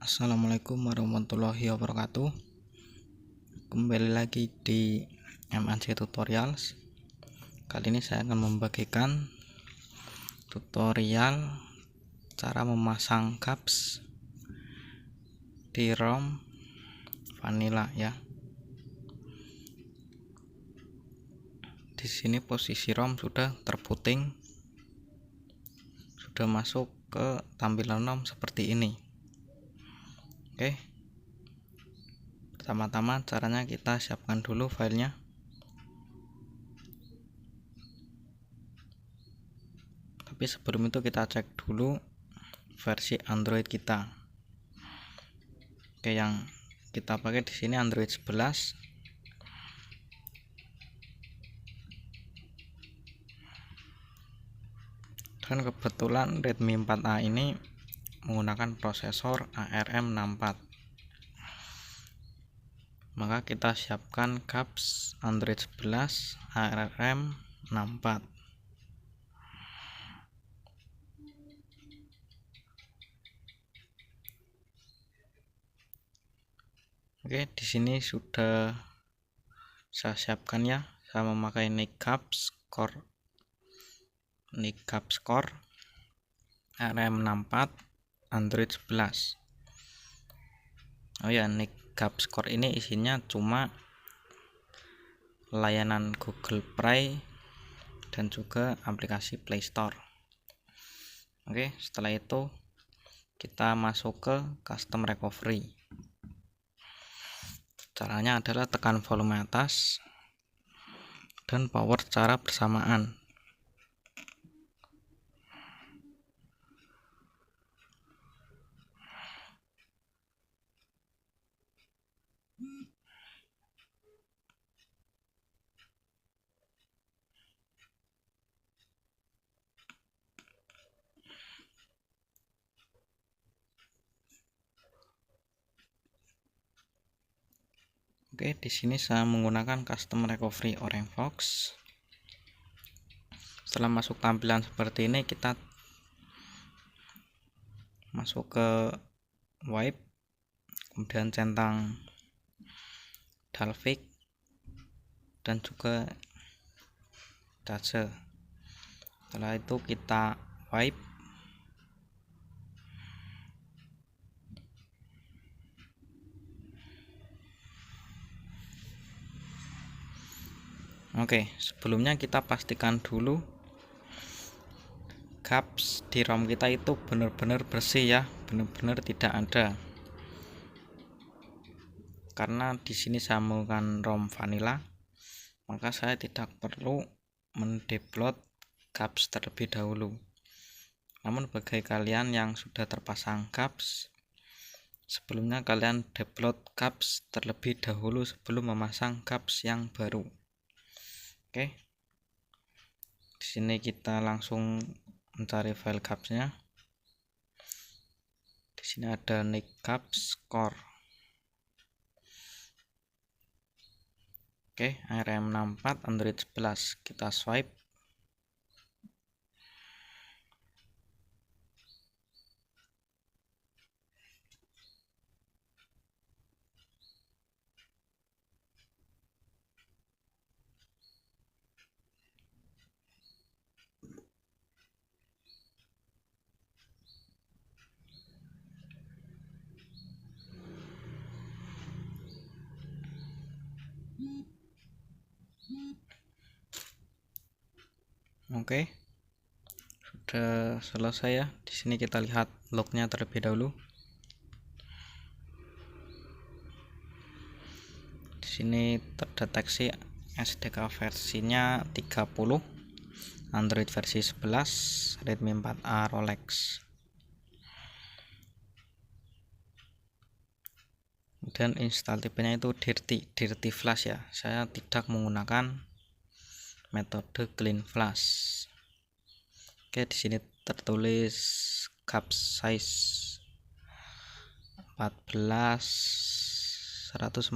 Assalamualaikum warahmatullahi wabarakatuh. Kembali lagi di MNC Tutorials. Kali ini saya akan membagikan tutorial cara memasang caps di ROM vanilla ya. Di sini posisi ROM sudah terputing, sudah masuk ke tampilan ROM seperti ini. Oke, pertama-tama caranya kita siapkan dulu filenya. Tapi sebelum itu kita cek dulu versi Android kita. Oke, yang kita pakai di sini Android 11. Dan kebetulan Redmi 4A ini menggunakan prosesor ARM64. Maka kita siapkan caps Android 11 ARM64. Oke, di sini sudah saya siapkan ya. Saya memakai NIC caps core ARM64 Android 11. Oh ya, NIC caps core ini isinya cuma layanan Google Play dan juga aplikasi Play Store. Oke, setelah itu kita masuk ke custom recovery. Caranya adalah tekan volume atas dan power secara bersamaan. Oke, di sini saya menggunakan custom recovery Orange Fox. Setelah masuk tampilan seperti ini, kita masuk ke wipe, kemudian centang Dalvik dan juga charger. Setelah itu kita wipe. Oke, sebelumnya kita pastikan dulu caps di ROM kita itu benar-benar bersih ya, benar-benar tidak ada. Karena di sini saya menggunakan ROM vanilla, maka saya tidak perlu mendownload caps terlebih dahulu. Namun bagi kalian yang sudah terpasang caps, sebelumnya kalian download caps terlebih dahulu sebelum memasang caps yang baru. Oke, di sini kita langsung mencari file capsnya. Di sini ada NIC caps core. Oke, ARM64 Android 11. Kita swipe. Oke, sudah selesai ya. Di sini kita lihat lognya terlebih dahulu. Di sini terdeteksi SDK versinya 30, Android versi 11, Redmi 4A Rolex. Dan install tipenya itu dirty flash ya. Saya tidak menggunakan metode clean flash. Oke, di sini tertulis caps size 148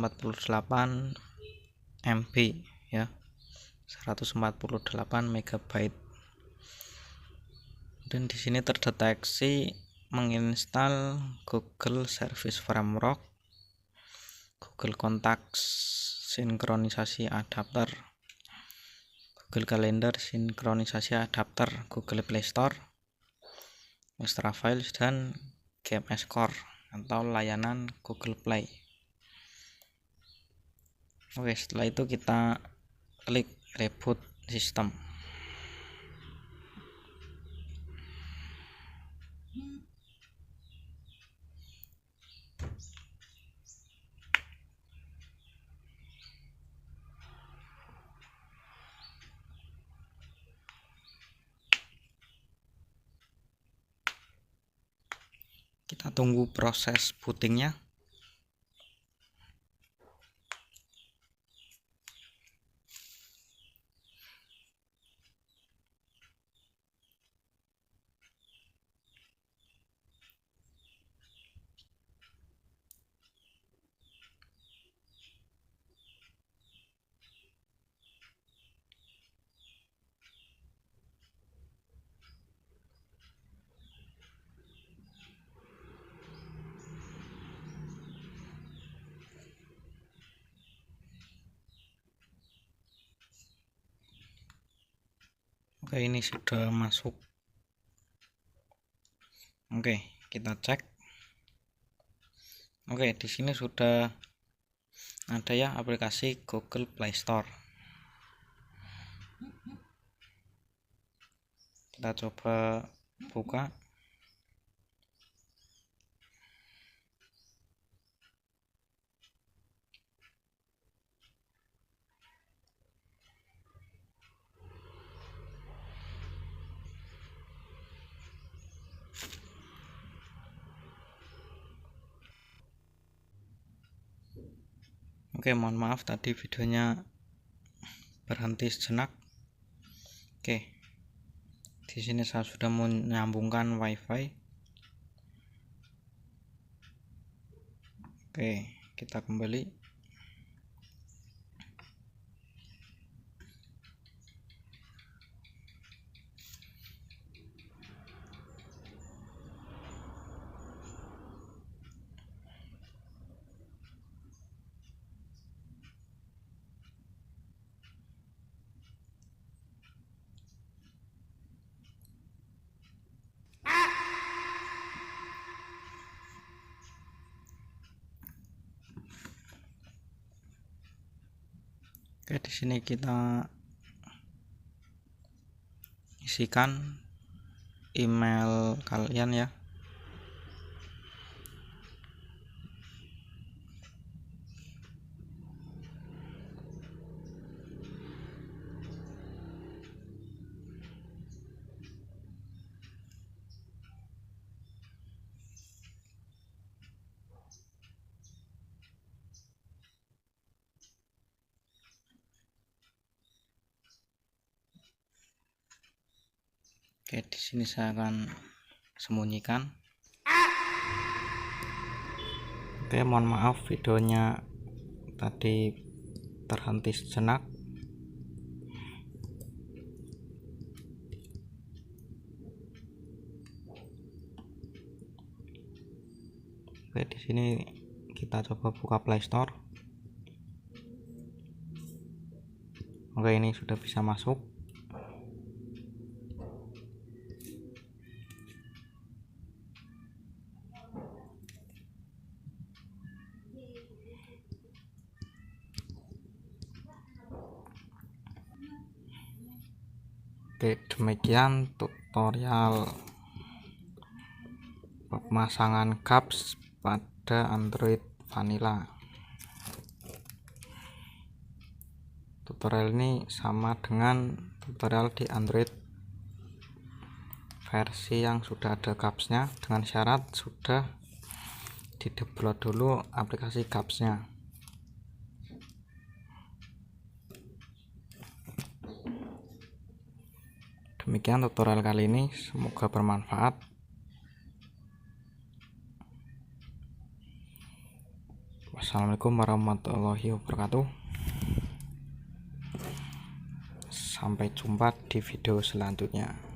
MB ya, 148 MB. Dan di sini terdeteksi menginstal Google Service Framework, Google Contacts sinkronisasi adapter, Google Calendar sinkronisasi adapter, Google Play Store, Extra Files, dan Game Score atau layanan Google Play. Oke, setelah itu kita klik reboot sistem. Kita tunggu proses bootingnya. Oke, ini sudah masuk. Oke, kita cek. Oke, di sini sudah ada ya aplikasi Google Play Store. Kita coba buka. Oke, mohon maaf tadi videonya berhenti sejenak. Oke, di sini saya sudah menyambungkan WiFi. Oke, kita kembali. Oke, di sini kita isikan email kalian ya. Oke, di sini saya akan sembunyikan. Oke, mohon maaf videonya tadi terhenti sejenak. Oke, di sini kita coba buka Play Store. Oke, ini sudah bisa masuk. Oke, demikian tutorial pemasangan caps pada Android Vanilla. Tutorial ini sama dengan tutorial di Android versi yang sudah ada capsnya, dengan syarat sudah di-download dulu aplikasi capsnya. Demikian tutorial kali ini, semoga bermanfaat. Wassalamualaikum warahmatullahi wabarakatuh. Sampai jumpa di video selanjutnya.